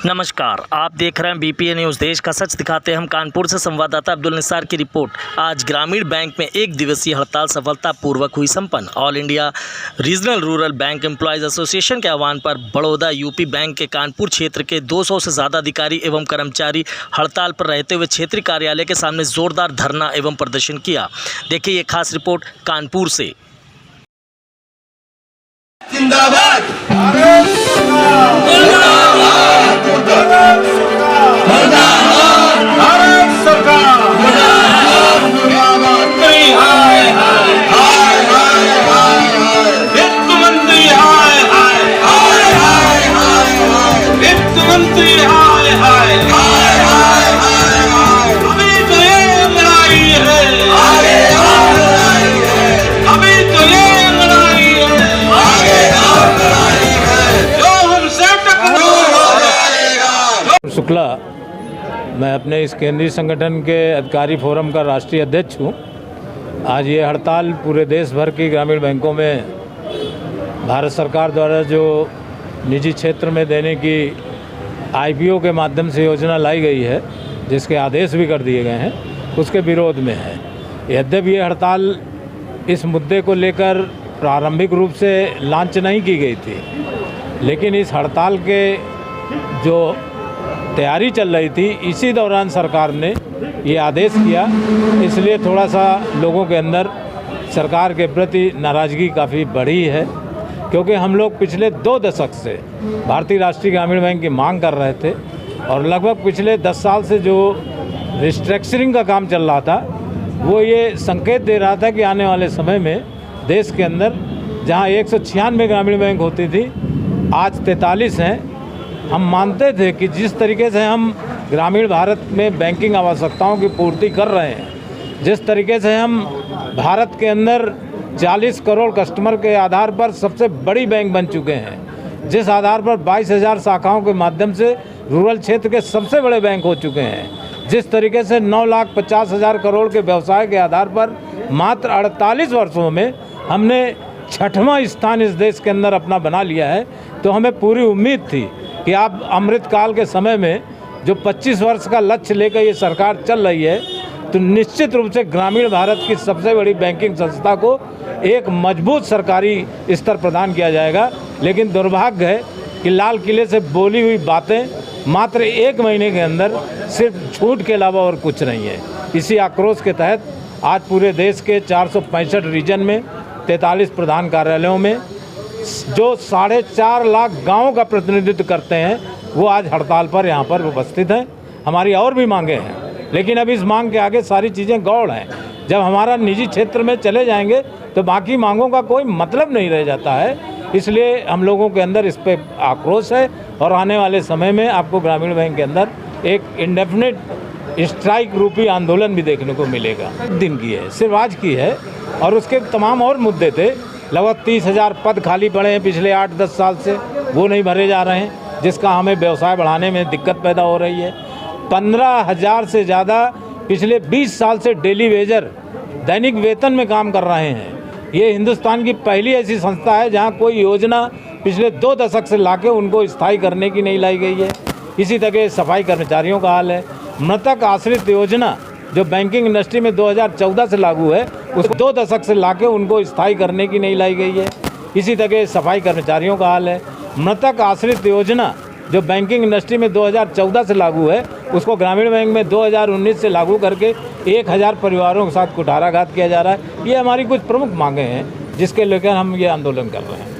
नमस्कार, आप देख रहे हैं बीपीए न्यूज़। देश का सच दिखाते हैं हम। कानपुर से संवाददाता अब्दुल निसार की रिपोर्ट। आज ग्रामीण बैंक में एक दिवसीय हड़ताल सफलतापूर्वक हुई संपन्न। All India regional rural bank employees association के आह्वान पर बड़ौदा यूपी बैंक के कानपुर क्षेत्र के 200 से ज़्यादा अधिकारी एवं कर्मचारी हड़ताल पर रहते हुए क्षेत्रीय कार्यालय के सामने जोरदार धरना एवं प्रदर्शन किया। देखिए ये खास रिपोर्ट कानपुर से। शुक्ला, मैं अपने इस केंद्रीय संगठन के अधिकारी फोरम का राष्ट्रीय अध्यक्ष हूँ। आज ये हड़ताल पूरे देश भर की ग्रामीण बैंकों में भारत सरकार द्वारा जो निजी क्षेत्र में देने की आईपीओ के माध्यम से योजना लाई गई है, जिसके आदेश भी कर दिए गए हैं, उसके विरोध में है। यद्यपि ये हड़ताल इस मुद्दे को लेकर प्रारंभिक रूप से लॉन्च नहीं की गई थी, लेकिन इस हड़ताल के जो तैयारी चल रही थी, इसी दौरान सरकार ने ये आदेश किया। इसलिए थोड़ा सा लोगों के अंदर सरकार के प्रति नाराज़गी काफ़ी बढ़ी है, क्योंकि हम लोग पिछले 2 दशक से भारतीय राष्ट्रीय ग्रामीण बैंक की मांग कर रहे थे और लगभग पिछले 10 साल से जो रिस्ट्रक्चरिंग का काम चल रहा था, वो ये संकेत दे रहा था कि आने वाले समय में देश के अंदर जहाँ 196 ग्रामीण बैंक होती थी, आज 43 हैं। हम मानते थे कि जिस तरीके से हम ग्रामीण भारत में बैंकिंग आवश्यकताओं की पूर्ति कर रहे हैं, जिस तरीके से हम भारत के अंदर 40 करोड़ कस्टमर के आधार पर सबसे बड़ी बैंक बन चुके हैं, जिस आधार पर 22,000 शाखाओं के माध्यम से रूरल क्षेत्र के सबसे बड़े बैंक हो चुके हैं, जिस तरीके से 9,50,000 करोड़ के व्यवसाय के आधार पर मात्र 48 वर्षों में हमने 6वां स्थान इस देश के अंदर अपना बना लिया है, तो हमें पूरी उम्मीद थी कि आप अमृतकाल के समय में जो 25 वर्ष का लक्ष्य लेकर ये सरकार चल रही है, तो निश्चित रूप से ग्रामीण भारत की सबसे बड़ी बैंकिंग संस्था को एक मजबूत सरकारी स्तर प्रदान किया जाएगा। लेकिन दुर्भाग्य है कि लाल किले से बोली हुई बातें मात्र 1 महीने के अंदर सिर्फ झूठ के अलावा और कुछ नहीं है। इसी आक्रोश के तहत आज पूरे देश के 465 रीजन में 43 प्रधान कार्यालयों में जो 4.5 लाख गाँव का प्रतिनिधित्व करते हैं, वो आज हड़ताल पर यहाँ पर उपस्थित हैं। हमारी और भी मांगे हैं, लेकिन अब इस मांग के आगे सारी चीज़ें गौड़ हैं। जब हमारा निजी क्षेत्र में चले जाएंगे तो बाकी मांगों का कोई मतलब नहीं रह जाता है। इसलिए हम लोगों के अंदर इस पर आक्रोश है और आने वाले समय में आपको ग्रामीण बैंक के अंदर एक इंडेफिनिट स्ट्राइक रूपी आंदोलन भी देखने को मिलेगा। दिन की है, सिर्फ आज की है, और उसके तमाम और मुद्दे थे। लगभग 30,000 पद खाली पड़े हैं पिछले 8-10 साल से, वो नहीं भरे जा रहे हैं, जिसका हमें व्यवसाय बढ़ाने में दिक्कत पैदा हो रही है। 15,000 से ज़्यादा पिछले 20 साल से डेली वेजर दैनिक वेतन में काम कर रहे हैं। ये हिंदुस्तान की पहली ऐसी संस्था है जहाँ कोई योजना पिछले 2 दशक से लाके उनको स्थायी करने की नहीं लाई गई है। इसी तरह सफाई कर्मचारियों का हाल है। मृतक आश्रित योजना जो बैंकिंग इंडस्ट्री में 2014 से लागू है, उसको 2 दशक से लाके उनको स्थायी करने की नहीं लाई गई है। इसी तरह सफाई कर्मचारियों का हाल है। मृतक आश्रित योजना जो बैंकिंग इंडस्ट्री में 2014 से लागू है, उसको ग्रामीण बैंक में 2019 से लागू करके 1,000 परिवारों के साथ कुठाराघात किया जा रहा है। ये हमारी कुछ प्रमुख मांगे हैं, जिसके लेकर हम ये आंदोलन कर रहे हैं।